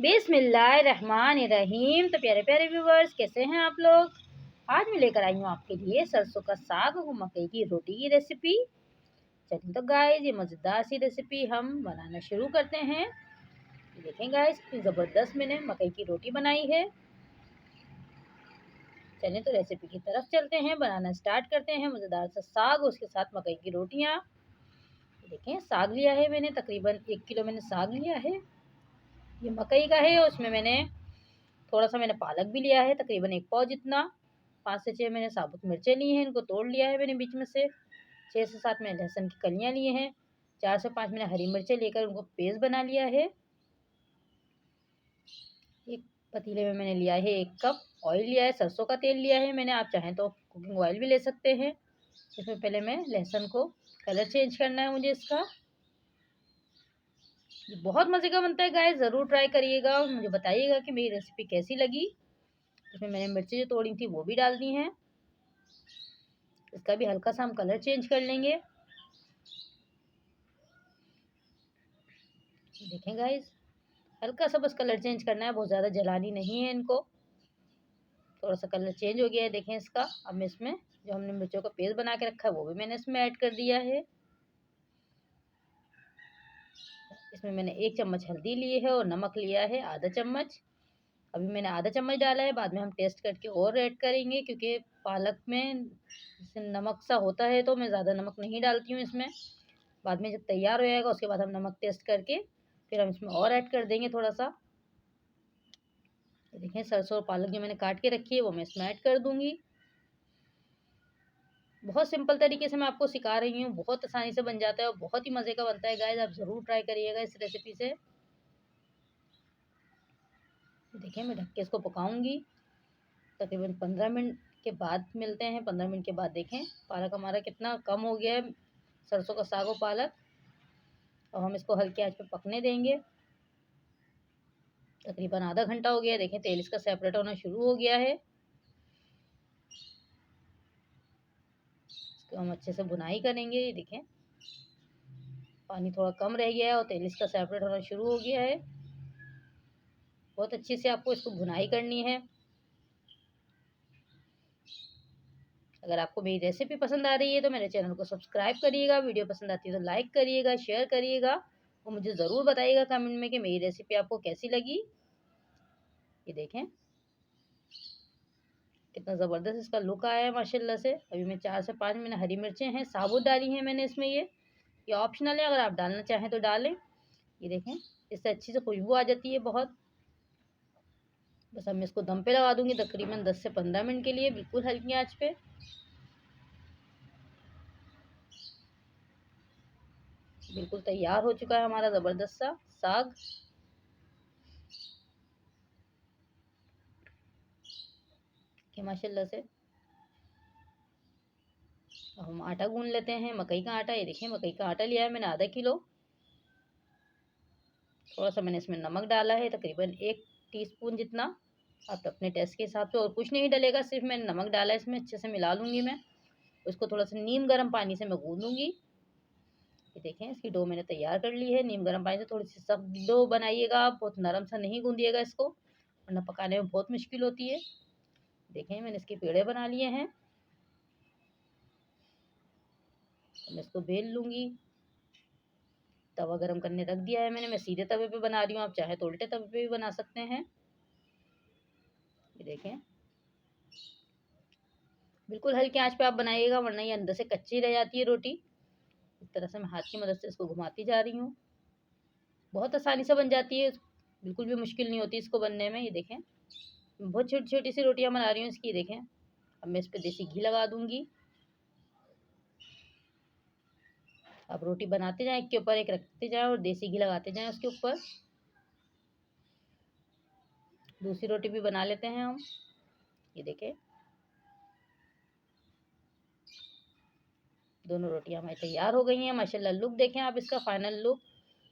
बिस्मिल्लाहिर्रहमानिर्रहीम। तो प्यारे प्यारे व्यूवर्स, कैसे हैं आप लोग। आज मैं लेकर आई हूँ आपके लिए सरसों का साग और मकई की रोटी की रेसिपी। चलिए तो गाइस, ये मज़ेदार सी रेसिपी हम बनाना शुरू करते हैं। देखें गाइस, कितनी ज़बरदस्त मैंने मकई की रोटी बनाई है। चलिए तो रेसिपी की तरफ चलते हैं, बनाना स्टार्ट करते हैं। मज़ेदार सा साग, उसके साथ मकई की रोटियाँ। देखें, साग लिया है मैंने, तकरीबन 1 किलो मैंने साग लिया है। ये मकई का है, उसमें मैंने थोड़ा सा पालक भी लिया है, तकरीबन 1 पाव जितना। 5 से 6 मैंने साबुत मिर्चें ली हैं, इनको तोड़ लिया है मैंने बीच में से। 6 से 7 मैंने लहसुन की कलियां लिए हैं। 4 से 5 मैंने हरी मिर्चें लेकर उनको पेस्ट बना लिया है। एक पतीले में मैंने लिया है 1 कप ऑयल लिया है, सरसों का तेल लिया है मैंने। आप चाहें तो कुकिंग ऑयल भी ले सकते हैं। इसमें पहले मैं लहसुन को कलर चेंज करना है मुझे इसका। ये बहुत मज़े का बनता है गाइस, ज़रूर ट्राई करिएगा और मुझे बताइएगा कि मेरी रेसिपी कैसी लगी। इसमें मैंने मिर्चें जो तोड़ी थी वो भी डाल दी हैं। इसका भी हल्का सा हम कलर चेंज कर लेंगे। देखें गाइस, हल्का सा बस कलर चेंज करना है, बहुत ज़्यादा जलानी नहीं है इनको। थोड़ा सा कलर चेंज हो गया है, देखें इसका। अब मैं इसमें जो हमने मिर्चों का पेस्ट बना के रखा है वो भी मैंने इसमें ऐड कर दिया है। इसमें मैंने 1 चम्मच हल्दी ली है और नमक लिया है आधा चम्मच। अभी मैंने आधा चम्मच डाला है, बाद में हम टेस्ट करके और ऐड करेंगे, क्योंकि पालक में जैसे नमक सा होता है तो मैं ज़्यादा नमक नहीं डालती हूँ इसमें। बाद में जब तैयार हो जाएगा उसके बाद हम नमक टेस्ट करके फिर हम इसमें और ऐड कर देंगे थोड़ा सा। देखें, सरसों और पालक जो मैंने काट के रखी है वो मैं इसमें ऐड कर दूंगी। बहुत सिंपल तरीके से मैं आपको सिखा रही हूँ, बहुत आसानी से बन जाता है और बहुत ही मज़े का बनता है गाइस। आप ज़रूर ट्राई करिएगा इस रेसिपी से। देखें, मैं ढक के इसको पकाऊंगी तकरीबन 15 मिनट के बाद मिलते हैं। 15 मिनट के बाद देखें पालक हमारा कितना कम हो गया है, सरसों का साग और पालक। और हम इसको हल्की आंच पे पकने देंगे। तकरीबन आधा घंटा हो गया है। देखें, तेल इसका सेपरेट होना शुरू हो गया है। इसको हम अच्छे से भुनाई करेंगे। ये देखें, पानी थोड़ा कम रह गया है और तेल इसका सेपरेट होना शुरू हो गया है। बहुत अच्छे से आपको इसको भुनाई करनी है। अगर आपको मेरी रेसिपी पसंद आ रही है तो मेरे चैनल को सब्सक्राइब करिएगा। वीडियो पसंद आती है तो लाइक करिएगा, शेयर करिएगा और मुझे ज़रूर बताइएगा कमेंट में कि मेरी रेसिपी आपको कैसी लगी। ये देखें, कितना ज़बरदस्त इसका लुक आया है माशाल्लाह से। अभी मैं 4 से 5 मैंने हरी मिर्चें हैं साबुत डाली हैं मैंने इसमें। ये ऑप्शनल है, अगर आप डालना चाहें तो डालें। ये देखें, इससे अच्छी से खुशबू आ जाती है बहुत। बस अब मैं इसको दम पे लगा दूंगी तकरीबन 10 से 15 मिनट के लिए, बिल्कुल हल्की आंच पे। बिल्कुल तैयार हो चुका है हमारा ज़बरदस्त सा साग। कि माशाल्लाह से अब हम आटा गूंद लेते हैं, मकई का आटा। ये देखिए, मकई का आटा लिया है मैंने आधा किलो। थोड़ा सा मैंने इसमें नमक डाला है, तकरीबन 1 टीस्पून जितना। आप अपने टेस्ट के हिसाब से, और कुछ नहीं डलेगा, सिर्फ मैंने नमक डाला है इसमें। अच्छे से मिला लूँगी मैं उसको, थोड़ा सा नीम गर्म पानी से मैं गूंदूँगी। ये देखें, इसकी डो मैंने तैयार कर ली है। नीम गर्म पानी से थोड़ी सी सख्त डो बनाइएगा आप, बहुत नरम सा नहीं गूंदिएगा इसको, वरना पकाने में बहुत मुश्किल होती है। देखें, मैंने इसके पेड़े बना लिए हैं। मैं इसको बेल लूँगी। तवा गरम करने रख दिया है मैंने, मैं सीधे तवे पे बना रही हूँ, आप चाहे तो उल्टे तवे पे भी बना सकते हैं। ये देखें, बिल्कुल हल्की आंच पे आप बनाइएगा, वरना ये अंदर से कच्ची रह जाती है रोटी। इस तरह से मैं हाथ की मदद से इसको घुमाती जा रही हूँ। बहुत आसानी से बन जाती है, बिल्कुल भी मुश्किल नहीं होती इसको बनने में। ये देखें, बहुत छोटी छोटी सी रोटियां बना रही हूँ इसकी। देखें, अब मैं इस पर देसी घी लगा दूंगी। आप रोटी बनाते जाएं, एक के ऊपर एक रखते जाएं और देसी घी लगाते जाएं उसके ऊपर। दूसरी रोटी भी बना लेते हैं हम। ये देखें, दोनों रोटियां हमारी तैयार हो गई हैं माशाल्लाह। लुक देखें आप इसका, फाइनल लुक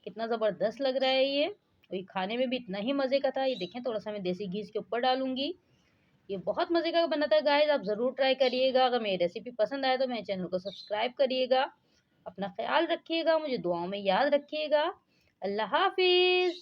कितना ज़बरदस्त लग रहा है ये। और ये खाने में भी इतना ही मज़े का था। ये देखें, थोड़ा सा मैं देसी घी इसके ऊपर डालूंगी। ये बहुत मज़े का बना था गाइस, आप ज़रूर ट्राई करिएगा। अगर मेरी रेसिपी पसंद आए तो मेरे चैनल को सब्सक्राइब करिएगा। अपना ख्याल रखिएगा, मुझे दुआओं में याद रखिएगा। अल्लाह हाफिज़।